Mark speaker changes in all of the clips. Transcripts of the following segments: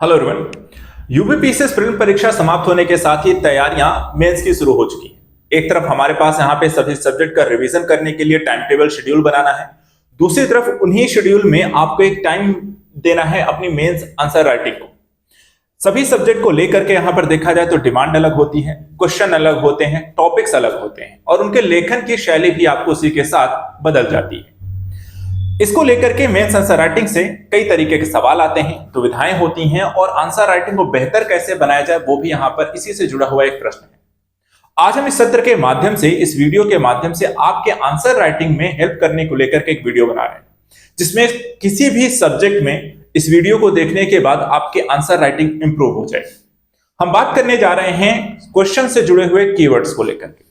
Speaker 1: Hello everyone. UPPCS prelim परीक्षा समाप्त होने के साथ ही तैयारियां मेंस की शुरू हो चुकी हैं। एक तरफ हमारे पास यहां पे सभी सब्जेक्ट का रिवीजन करने के लिए टाइम टेबल शेड्यूल बनाना है, दूसरी तरफ उन्हीं शेड्यूल में आपको एक टाइम देना है अपनी मेंस आंसर राइटिंग को। सभी सब्जेक्ट को लेकर के यहां पर देखा जाए तो डिमांड अलग होती है, क्वेश्चन अलग होते हैं, टॉपिक्स अलग होते हैं और उनके लेखन की शैली भी आपको उसी के साथ बदल जाती है। इसको लेकर के मेंस आंसर राइटिंग से कई तरीके के सवाल आते हैं, दुविधाएं होती हैं और आंसर राइटिंग को बेहतर कैसे बनाया जाए वो भी यहां पर इसी से जुड़ा हुआ एक प्रश्न है। आज हम इस सत्र के माध्यम से, इस वीडियो के माध्यम से आपके आंसर राइटिंग में हेल्प करने को लेकर के एक वीडियो बना रहे हैं, जिसमें किसी भी सब्जेक्ट में इस वीडियो को देखने के बाद आपके आंसर राइटिंग इंप्रूव हो जाए। हम बात करने जा रहे हैं क्वेश्चन से जुड़े हुए कीवर्ड्स को लेकर के।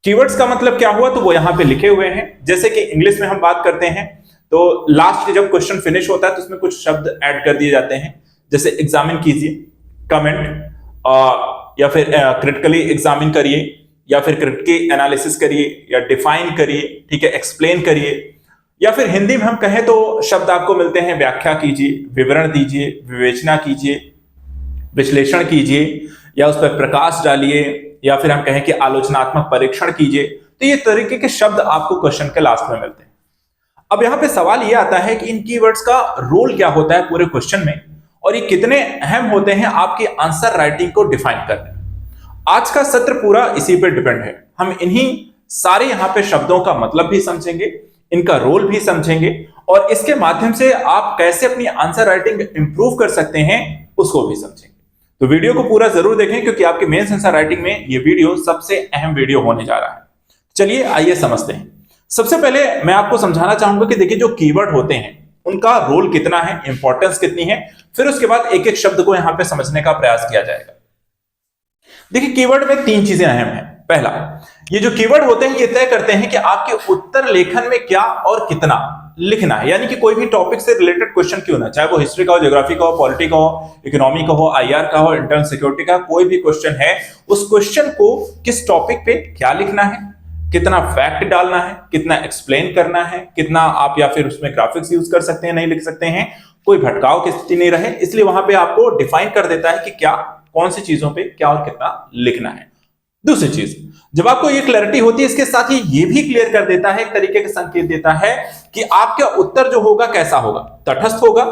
Speaker 1: कीवर्ड्स का मतलब क्या हुआ तो वो यहां पे लिखे हुए हैं। जैसे कि इंग्लिश में हम बात करते हैं तो लास्ट जब क्वेश्चन फिनिश होता है तो उसमें कुछ शब्द ऐड कर दिए जाते हैं, जैसे एग्जामिन कीजिए, कमेंट, या फिर क्रिटिकली एग्जामिन करिए, या फिर क्रिटिकली एनालिसिस करिए, या डिफाइन करिए, ठीक है, एक्सप्लेन करिए, या फिर हिंदी में हम कहें तो शब्द आपको मिलते हैं व्याख्या कीजिए, विवरण दीजिए, विवेचना कीजिए, विश्लेषण कीजिए, या उस पर प्रकाश डालिए, या फिर हम कहें कि आलोचनात्मक परीक्षण कीजिए। तो ये तरीके के शब्द आपको क्वेश्चन के लास्ट में मिलते हैं। अब यहां पे सवाल ये आता है कि इन कीवर्ड्स का रोल क्या होता है पूरे क्वेश्चन में और ये कितने अहम होते हैं आपकी आंसर राइटिंग को डिफाइन करने में। आज का सत्र पूरा इसी पे डिपेंड है। हम इन्हीं सारे यहां पे शब्दों का मतलब भी समझेंगे, इनका रोल भी समझेंगे और इसके माध्यम से आप कैसे अपनी आंसर राइटिंग इंप्रूव कर सकते हैं उसको भी समझेंगे। तो वीडियो को पूरा जरूर देखें क्योंकि आपके मेंस आंसर राइटिंग में ये वीडियो सबसे अहम वीडियो होने जा रहा है। चलिए आइए समझते हैं। सबसे पहले मैं आपको समझाना चाहूंगा कि देखिए जो कीवर्ड होते हैं उनका रोल कितना है, इंपॉर्टेंस कितनी है, फिर उसके बाद एक एक शब्द को यहां पे समझने का प्रयास किया जाएगा। देखिए कीवर्ड में तीन चीजें अहम हैं। पहला, ये जो कीवर्ड होते हैं ये तय करते हैं कि आपके उत्तर लेखन में क्या और कितना लिखना है। यानी कि कोई भी टॉपिक से रिलेटेड क्वेश्चन क्यों ना, चाहे वो हिस्ट्री का हो, ज्योग्राफी का हो, पॉलिटी का हो, इकोनॉमी का हो, आईआर का हो, इंटरनल सिक्योरिटी का, कोई भी क्वेश्चन है, उस क्वेश्चन को किस टॉपिक पे क्या लिखना है, कितना फैक्ट डालना है, कितना एक्सप्लेन करना है, कितना आप या फिर उसमें ग्राफिक्स यूज कर सकते हैं, नहीं लिख सकते हैं, कोई भटकाव की स्थिति नहीं रहे, इसलिए वहां पे आपको डिफाइन कर देता है कि क्या, कौन सी चीजों पे क्या और कितना लिखना है। दूसरी चीज, जब आपको ये क्लैरिटी होती है, इसके साथ ही ये भी क्लियर कर देता है, एक तरीके का संकेत देता है कि आपका उत्तर जो होगा कैसा होगा, तटस्थ होगा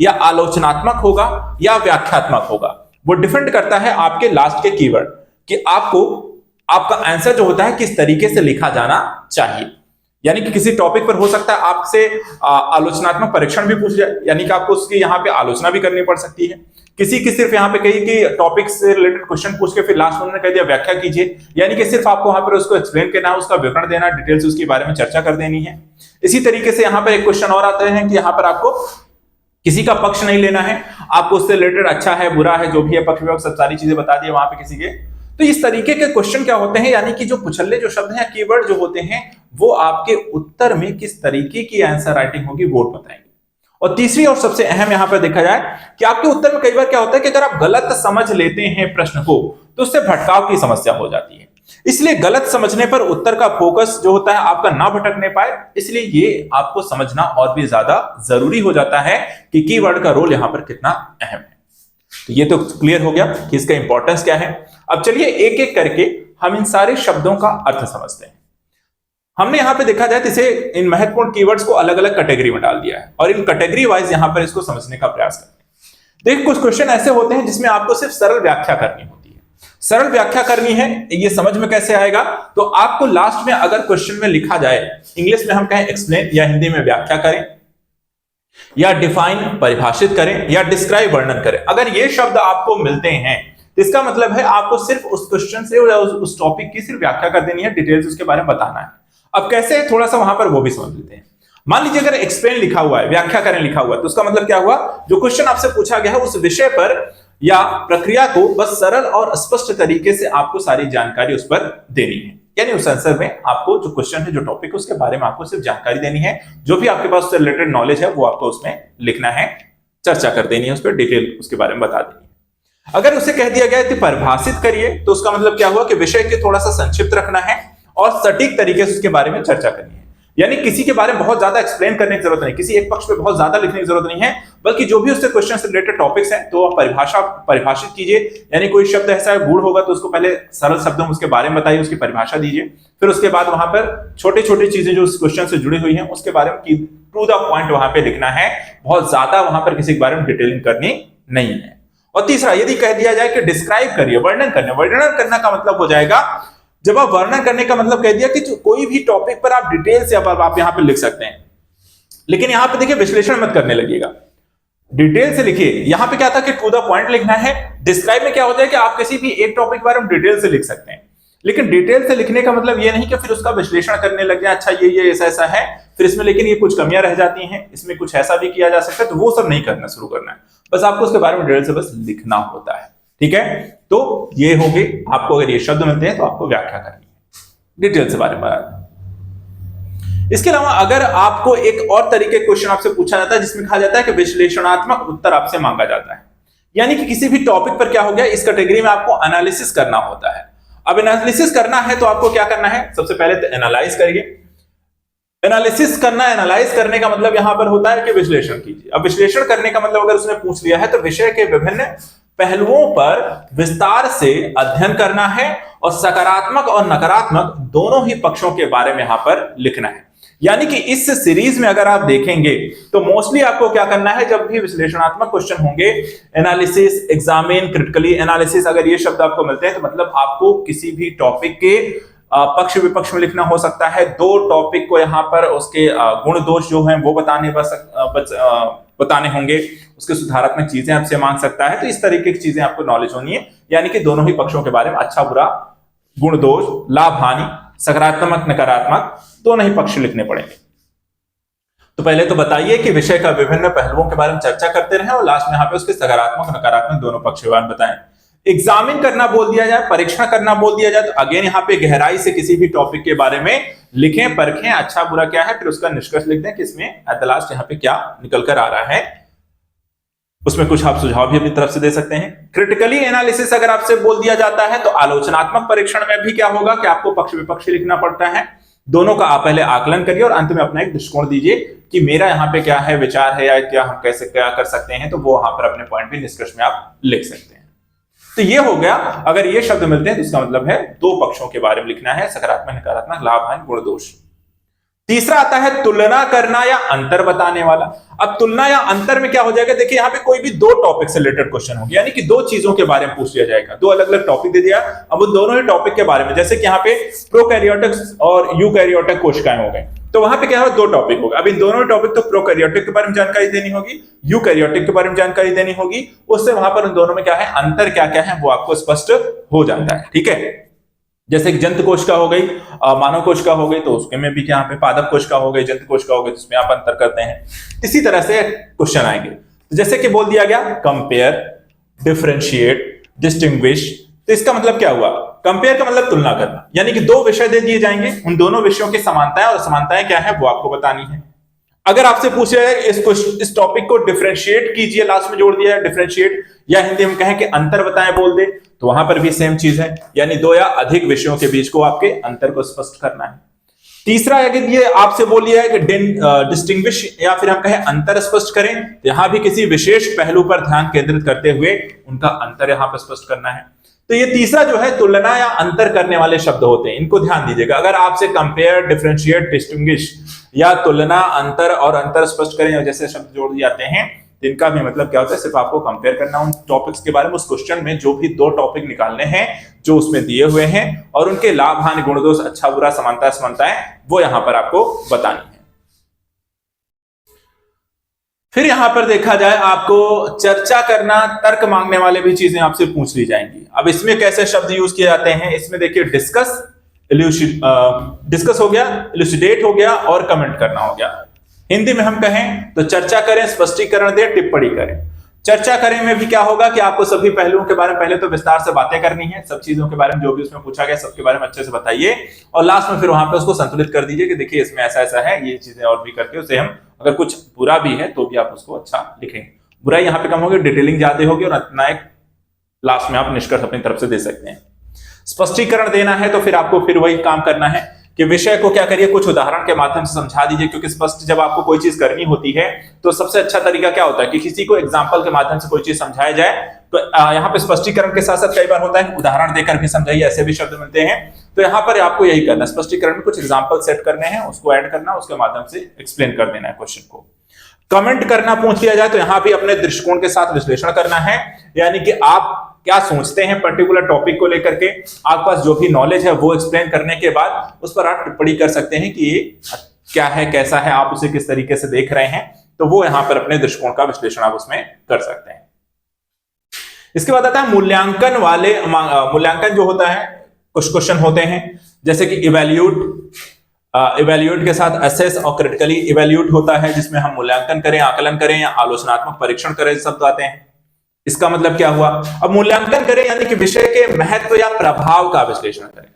Speaker 1: या आलोचनात्मक होगा या व्याख्यात्मक होगा। वो डिपेंड करता है आपके लास्ट के कीवर्ड कि आपको आपका आंसर जो होता है किस तरीके से लिखा जाना चाहिए। यानी कि किसी टॉपिक पर हो सकता है आपसे आलोचनात्मक परीक्षण भी पूछ जाए, यानी कि आपको उसकी यहाँ पे आलोचना भी करनी पड़ सकती है। किसी की सिर्फ यहाँ पे कही कि टॉपिक से रिलेटेड क्वेश्चन पूछ के फिर लास्ट उन्होंने कह दिया व्याख्या कीजिए, यानी कि सिर्फ आपको वहां पर उसको एक्सप्लेन करना है, उसका विवरण देना, डिटेल्स उसके बारे में चर्चा कर देनी है। इसी तरीके से यहाँ पर एक क्वेश्चन और आता है कि यहाँ पर आपको किसी का पक्ष नहीं लेना है, आपको उससे रिलेटेड अच्छा है, बुरा है, जो भी है, पक्ष विपक्ष सब सारी चीजें बता दी वहां पे किसी के। तो इस तरीके के क्वेश्चन क्या होते हैं, यानी कि जो पुछल्ले जो शब्द हैं, कीवर्ड जो होते हैं, वो आपके उत्तर में किस तरीके की आंसर राइटिंग होगी वो बताएंगे। और तीसरी और सबसे अहम यहां पर देखा जाए कि आपके उत्तर में कई बार क्या होता है कि अगर आप गलत समझ लेते हैं प्रश्न को तो उससे भटकाव की समस्या हो जाती है। इसलिए गलत समझने पर उत्तर का फोकस जो होता है आपका ना भटकने पाए, इसलिए ये आपको समझना और भी ज्यादा जरूरी हो जाता है कि कीवर्ड का रोल यहां पर कितना अहम है। तो ये तो क्लियर हो गया कि इसका इंपॉर्टेंस क्या है। अब चलिए एक एक करके हम इन सारे शब्दों का अर्थ समझते हैं। हमने यहां पे देखा जाए तो इसे, इन महत्वपूर्ण कीवर्ड्स को अलग अलग कैटेगरी में डाल दिया है और इन कैटेगरी वाइज यहां पर इसको समझने का प्रयास करते हैं। देखिए कुछ क्वेश्चन ऐसे होते हैं जिसमें आपको सिर्फ सरल व्याख्या करनी होती है। सरल व्याख्या करनी है, ये समझ में कैसे आएगा, तो आपको लास्ट में अगर क्वेश्चन में लिखा जाए, इंग्लिश में हम कहें एक्सप्लेन या हिंदी में व्याख्या करें या डिफाइन परिभाषित करें या डिस्क्राइब वर्णन करें, अगर ये शब्द आपको मिलते हैं तो इसका मतलब है आपको सिर्फ उस क्वेश्चन से या उस टॉपिक की सिर्फ व्याख्या कर देनी है, डिटेल्स उसके बारे में बताना है। अब कैसे, थोड़ा सा वहां पर वो भी समझ लेते हैं। मान लीजिए अगर एक्सप्लेन लिखा हुआ है, व्याख्या करें लिखा हुआ है, तो उसका मतलब क्या हुआ, जो क्वेश्चन आपसे पूछा गया है उस विषय पर या प्रक्रिया को बस सरल और स्पष्ट तरीके से आपको सारी जानकारी उस पर देनी है। यानी उस आंसर में आपको जो क्वेश्चन है, जो टॉपिक है, उसके बारे में आपको सिर्फ जानकारी देनी है, जो भी आपके पास उससे रिलेटेड नॉलेज है वो आपको उसमें लिखना है, चर्चा कर देनी है, उस पर डिटेल उसके बारे में बता देनी है। अगर उसे कह दिया गया है कि परिभाषित करिए, तो उसका मतलब क्या हुआ कि विषय के थोड़ा सा संक्षिप्त रखना है और सटीक तरीके से उसके बारे में चर्चा करनी है। यानी किसी के बारे में बहुत ज्यादा एक्सप्लेन करने की जरूरत नहीं, किसी एक पक्ष पे बहुत ज्यादा लिखने की जरूरत नहीं है, बल्कि जो भी उससे क्वेश्चन से रिलेटेड टॉपिक्स हैं तो आप परिभाषित कीजिए। यानी कोई शब्द ऐसा गूढ़ होगा तो उसको पहले सरल शब्दों में उसके बारे में बताइए, उसकी परिभाषा दीजिए, फिर उसके बाद वहां पर छोटी छोटी चीजें जो उस क्वेश्चन से जुड़ी हुई हैं उसके बारे में टू द पॉइंट वहां पे लिखना है, बहुत ज्यादा वहां पर किसी के बारे में डिटेलिंग करनी नहीं है। और तीसरा, यदि कह दिया जाए कि डिस्क्राइब करिए, वर्णन करना का मतलब हो जाएगा, जब आप वर्णन करने का मतलब कह दिया कि कोई भी टॉपिक पर आप डिटेल से आप यहां पे लिख सकते हैं, लेकिन यहां पे देखिए विश्लेषण मत करने लगिएगा, डिटेल से लिखिए। यहां पे क्या था कि टू द पॉइंट लिखना है। डिस्क्राइब में क्या होता है कि आप किसी भी एक टॉपिक के बारे में डिटेल से लिख सकते हैं, लेकिन डिटेल से लिखने का मतलब ये नहीं कि फिर उसका विश्लेषण करने लग जाए, अच्छा ये ऐसा ऐसा है, फिर इसमें लेकिन ये कुछ कमियां रह जाती हैं, इसमें कुछ ऐसा भी किया जा सकता है, तो वो सब नहीं करना शुरू करना है, बस आपको उसके बारे में डिटेल से बस लिखना होता है। ठीक है, तो ये हो गई, आपको अगर ये शब्द मिलते हैं तो आपको व्याख्या करनी है, डिटेल से बारे में। इसके अलावा अगर आपको एक और तरीके क्वेश्चन आपसे पूछा जाता है जिसमें कहा जाता है कि विश्लेषणात्मक उत्तर आपसे मांगा जाता है, यानी कि किसी भी टॉपिक पर क्या हो गया, इस कैटेगरी में आपको एनालिसिस करना होता है। अब एनालिसिस करना है तो आपको क्या करना है, सबसे पहले तो एनालाइज करिए। एनालिसिस करना, एनालाइज करने का मतलब यहां पर होता है कि विश्लेषण कीजिए। अब विश्लेषण करने का मतलब अगर उसने पूछ लिया है तो विषय के विभिन्न पहलुओं पर विस्तार से अध्ययन करना है और सकारात्मक और नकारात्मक दोनों ही पक्षों के बारे में यहां पर लिखना है। यानी कि इस सीरीज में अगर आप देखेंगे तो मोस्टली आपको क्या करना है, जब भी विश्लेषणात्मक क्वेश्चन होंगे, एनालिसिस, एग्जामिन, क्रिटिकली एनालिसिस, अगर ये शब्द आपको मिलते हैं तो मतलब आपको किसी भी टॉपिक के पक्ष विपक्ष में लिखना हो सकता है। दो टॉपिक को यहां पर उसके गुण दोष जो हैं वो बताने होंगे, उसके सुधारात्मक चीजें आपसे मांग सकता है, तो इस तरीके की चीजें आपको नॉलेज होनी है। यानी कि दोनों ही पक्षों के बारे में, अच्छा बुरा, गुण दोष, लाभ हानि, सकारात्मक नकारात्मक, दोनों ही पक्ष लिखने पड़ेंगे। तो पहले तो बताइए कि विषय का विभिन्न पहलुओं के बारे में चर्चा करते रहें और लास्ट में यहाँ पे उसके सकारात्मक नकारात्मक दोनों पक्ष के बारे में बताएं। एग्जामिन करना बोल दिया जाए, परीक्षण करना बोल दिया जाए, तो अगेन यहाँ पे गहराई से किसी भी टॉपिक के बारे में लिखें, परखें, अच्छा बुरा क्या है, फिर उसका निष्कर्ष लिख दें कि इसमें एट द लास्ट यहाँ पे क्या निकल कर आ रहा है। उसमें कुछ आप सुझाव भी अपनी तरफ से दे सकते हैं। क्रिटिकली एनालिसिस अगर आपसे बोल दिया जाता है तो आलोचनात्मक परीक्षण में भी क्या होगा कि आपको पक्ष विपक्ष लिखना पड़ता है। दोनों का आप पहले आकलन करिए और अंत में अपना एक दृष्टिकोण दीजिए कि मेरा यहाँ पे क्या है, विचार है, या क्या हम कैसे क्या कर सकते हैं, तो वो वहां पर अपने पॉइंट भी निष्कर्ष में आप लिख सकते हैं। तो ये हो गया, अगर ये शब्द मिलते हैं तो इसका मतलब है दो पक्षों के बारे में लिखना है, सकारात्मक नकारात्मक, लाभ हानि, गुण दोष। तीसरा आता है तुलना करना या अंतर बताने वाला। अब तुलना या अंतर में क्या हो जाएगा, देखिए यहाँ पे कोई भी दो टॉपिक से रिलेटेड क्वेश्चन होगा, यानी कि दो चीजों के बारे में पूछ लिया जाएगा। दो अलग अलग टॉपिक दे दिया, अब वो दोनों ही टॉपिक के बारे में, जैसे कि यहाँ पे प्रोकैरियोटिक और यूकैरियोटिक कोशिकाएं हो गई, तो वहां पे क्या है, दो टॉपिक होगा। अब इन दोनों टॉपिक, तो प्रोकैरियोटिक के बारे में जानकारी देनी होगी, यूकैरियोटिक के बारे में जानकारी देनी होगी, उससे वहां पर उन दोनों में क्या है, अंतर क्या क्या है वो आपको स्पष्ट हो जाता है। ठीक है, जैसे कि जंतु कोशिका हो गई, मानव कोशिका हो गई, तो उसके में भी क्या पे पादप कोशिका हो गई, जंतु कोशिका हो गई, तो उसमें आप अंतर करते हैं। इसी तरह से क्वेश्चन आएंगे, तो जैसे कि बोल दिया गया कंपेयर, डिफरेंशिएट, डिस्टिंग्विश, तो इसका मतलब क्या हुआ, कंपेयर का मतलब तुलना करना, यानी कि दो विषय दे दिए जाएंगे, उन दोनों विषयों की समानताएं और असमानताएं क्या है वो आपको बतानी है। अगर आपसे पूछा जाए इस टॉपिक को डिफरेंशिएट कीजिए, लास्ट में जोड़ दिया है डिफरेंशिएट, या हिंदी में कहें कि अंतर बताएं बोल दे, तो वहां पर भी सेम चीज है, यानी दो या अधिक विषयों के बीच को आपके अंतर को स्पष्ट करना है। तीसरा, अगर ये आपसे बोल दिया है कि डिस्टिंग्विश या फिर हम कहें अंतर स्पष्ट करें, तो यहां भी किसी विशेष पहलू पर ध्यान केंद्रित करते हुए उनका अंतर यहां पर स्पष्ट करना है। तो ये तीसरा जो है तुलना या अंतर करने वाले शब्द होते हैं, इनको ध्यान दीजिएगा। अगर आपसे कंपेयर, डिफरेंशिएट, डिस्टिंग्विश या तुलना, अंतर और अंतर स्पष्ट करें जैसे शब्द जोड़ दिए जाते हैं, तो इनका भी मतलब क्या होता है, सिर्फ आपको कंपेयर करना उन टॉपिक्स के बारे में, उस क्वेश्चन में जो भी दो टॉपिक निकालने हैं जो उसमें दिए हुए हैं, और उनके लाभ हानि, गुण दोष, अच्छा बुरा, समानता असमानताएं, वो यहां पर आपको बतानी है। फिर यहां पर देखा जाए, आपको चर्चा करना, तर्क मांगने वाले भी चीजें आपसे पूछ ली जाएंगी। अब इसमें कैसे शब्द यूज किए जाते हैं, इसमें देखिए डिस्कस हो गया, इल्यूसिडेट हो गया और कमेंट करना हो गया। हिंदी में हम कहें तो चर्चा करें, स्पष्टीकरण दें, टिप्पणी करें। चर्चा करें में भी क्या होगा कि आपको सभी पहलुओं के बारे में पहले तो विस्तार से बातें करनी है, सब चीजों के बारे में जो भी उसमें पूछा गया सबके बारे में अच्छे से बताइए, और लास्ट में फिर वहां पे उसको संतुलित कर दीजिए कि देखिए इसमें ऐसा ऐसा है, ये चीजें और भी करके उसे हम, अगर कुछ बुरा भी है तो भी आप उसको अच्छा लिखेंगे। बुराई यहाँ पे कम होगी, डिटेलिंग ज्यादा होगी, और अपना एक लास्ट में आप निष्कर्ष अपनी तरफ से दे सकते हैं। स्पष्टीकरण देना है तो फिर आपको फिर वही काम करना है कि विषय को क्या करिए, कुछ उदाहरण के माध्यम से समझा दीजिए, क्योंकि स्पष्ट जब आपको कोई चीज करनी होती है तो सबसे अच्छा तरीका क्या होता है कि किसी को एग्जाम्पल के माध्यम से कोई चीज समझाया जाए। तो यहाँ पे स्पष्टीकरण के साथ साथ कई बार होता है उदाहरण देकर भी समझाइए, ऐसे भी शब्द मिलते हैं। तो यहाँ पर आपको यही करना, स्पष्टीकरण में कुछ एग्जाम्पल सेट करने हैं, उसको ऐड करना, उसके माध्यम से एक्सप्लेन कर देना है क्वेश्चन को। कमेंट करना पूछ लिया जाए तो यहाँ भी अपने दृष्टिकोण के साथ विश्लेषण करना है, यानी कि आप क्या सोचते हैं पर्टिकुलर टॉपिक को लेकर के, आपके पास जो भी नॉलेज है वो एक्सप्लेन करने के बाद उस पर आप टिप्पणी कर सकते हैं कि ये क्या है, कैसा है, आप उसे किस तरीके से देख रहे हैं। तो वो यहां पर अपने दृष्टिकोण का विश्लेषण आप उसमें कर सकते हैं। इसके बाद आता है मूल्यांकन वाले, मूल्यांकन जो होता है कुछ क्वेश्चन होते हैं जैसे कि इवैल्यूएट के साथ असेस और क्रिटिकली इवैल्यूएट होता है, जिसमें हम मूल्यांकन करें, आकलन करें या आलोचनात्मक परीक्षण करें शब्द आते हैं। इसका मतलब क्या हुआ, अब मूल्यांकन करें यानी कि विषय के महत्व या प्रभाव का विश्लेषण करें,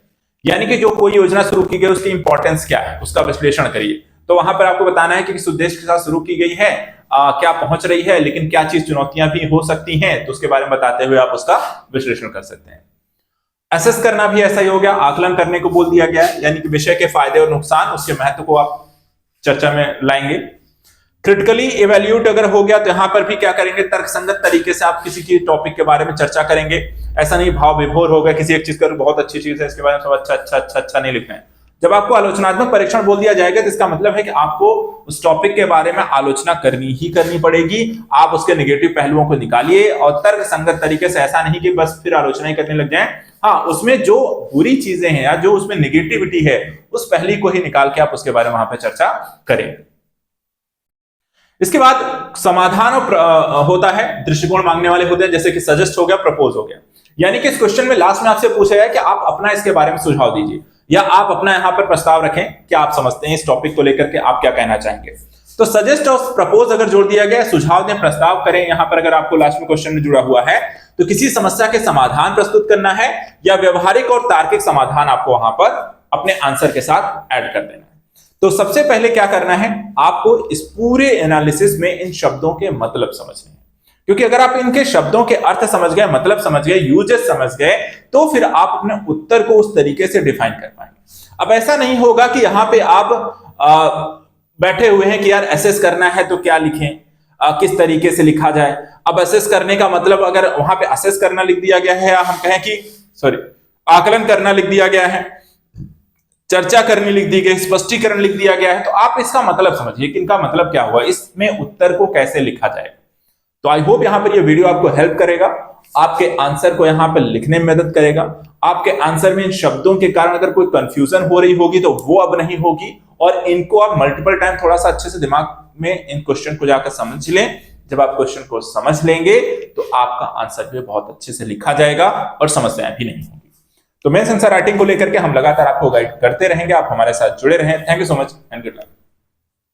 Speaker 1: यानी कि जो कोई योजना शुरू की गई उसकी इंपॉर्टेंस क्या है उसका विश्लेषण करिए। तो वहां पर आपको बताना है कि किस उद्देश्य के साथ शुरू की गई है, क्या पहुंच रही है, लेकिन क्या चीज चुनौतियां भी हो सकती हैं, तो उसके बारे में बताते हुए आप उसका विश्लेषण कर सकते हैं। असेस करना भी ऐसा ही हो गया, आकलन करने को बोल दिया गया है, यानी कि विषय के फायदे और नुकसान, उसके महत्व को आप चर्चा में लाएंगे। क्रिटिकली इवैल्यूएट अगर हो गया तो यहां पर भी क्या करेंगे, तर्कसंगत तरीके से आप किसी की टॉपिक के बारे में चर्चा करेंगे। ऐसा नहीं भाव विभोर हो गया, किसी एक चीज का बहुत अच्छी चीज है इसके बारे में सब अच्छा अच्छा अच्छा अच्छा नहीं लिखना है। जब आपको आलोचनात्मक परीक्षण बोल दिया जाएगा तो इसका मतलब है कि आपको उस टॉपिक के बारे में आलोचना करनी ही करनी पड़ेगी। आप उसके नेगेटिव पहलुओं को निकालिए और तर्कसंगत तरीके से, ऐसा नहीं कि बस फिर आलोचना ही करने लग जाएं। हाँ, उसमें जो बुरी चीजें हैं या जो उसमें नेगेटिविटी है उस पहली को ही निकाल के आप उसके बारे में वहां पर चर्चा करें। इसके बाद समाधान होता है, दृष्टिकोण मांगने वाले होते हैं, जैसे कि सजेस्ट हो गया, प्रपोज हो गया, यानी कि इस क्वेश्चन में लास्ट में आपसे पूछा गया कि आप अपना इसके बारे में सुझाव दीजिए या आप अपना यहां पर प्रस्ताव रखें, क्या आप समझते हैं इस टॉपिक को लेकर के आप क्या कहना चाहेंगे। तो सजेस्ट और प्रपोज अगर जोड़ दिया गया, सुझाव दें, प्रस्ताव करें, यहां पर अगर आपको लास्ट में क्वेश्चन में जुड़ा हुआ है तो किसी समस्या के समाधान प्रस्तुत करना है या व्यवहारिक और तार्किक समाधान आपको वहां पर अपने आंसर के साथ ऐड कर देना है। तो सबसे पहले क्या करना है, आपको इस पूरे एनालिसिस में इन शब्दों के मतलब समझने हैं, क्योंकि अगर आप इनके शब्दों के अर्थ समझ गए, मतलब समझ गए, यूजेस समझ गए, तो फिर आप अपने उत्तर को उस तरीके से डिफाइन कर पाएंगे। अब ऐसा नहीं होगा कि यहां पे आप बैठे हुए हैं कि यार असेस करना है तो क्या लिखें, किस तरीके से लिखा जाए। अब असेस करने का मतलब अगर वहां पे असेस करना लिख दिया गया है या हम कहें कि आकलन करना लिख दिया गया है, चर्चा करनी लिख दी गई, स्पष्टीकरण लिख दिया गया है, तो आप इसका मतलब समझिए कि इनका मतलब क्या हुआ, इसमें उत्तर को कैसे लिखा जाएगा। तो आई होप यहां पर ये वीडियो आपको हेल्प करेगा, आपके आंसर को यहां पर लिखने में मदद करेगा। आपके आंसर में इन शब्दों के कारण अगर कोई कंफ्यूजन हो रही होगी तो वो अब नहीं होगी, और इनको आप मल्टीपल टाइम थोड़ा सा अच्छे से दिमाग में इन क्वेश्चन को जाकर समझ लें। जब आप क्वेश्चन को समझ लेंगे तो आपका आंसर भी बहुत अच्छे से लिखा जाएगा और समस्याएं भी नहीं होंगी। तो मेंस आंसर राइटिंग को लेकर के हम लगातार आपको गाइड करते रहेंगे, आप हमारे साथ जुड़े रहें। Thank you so much and good luck.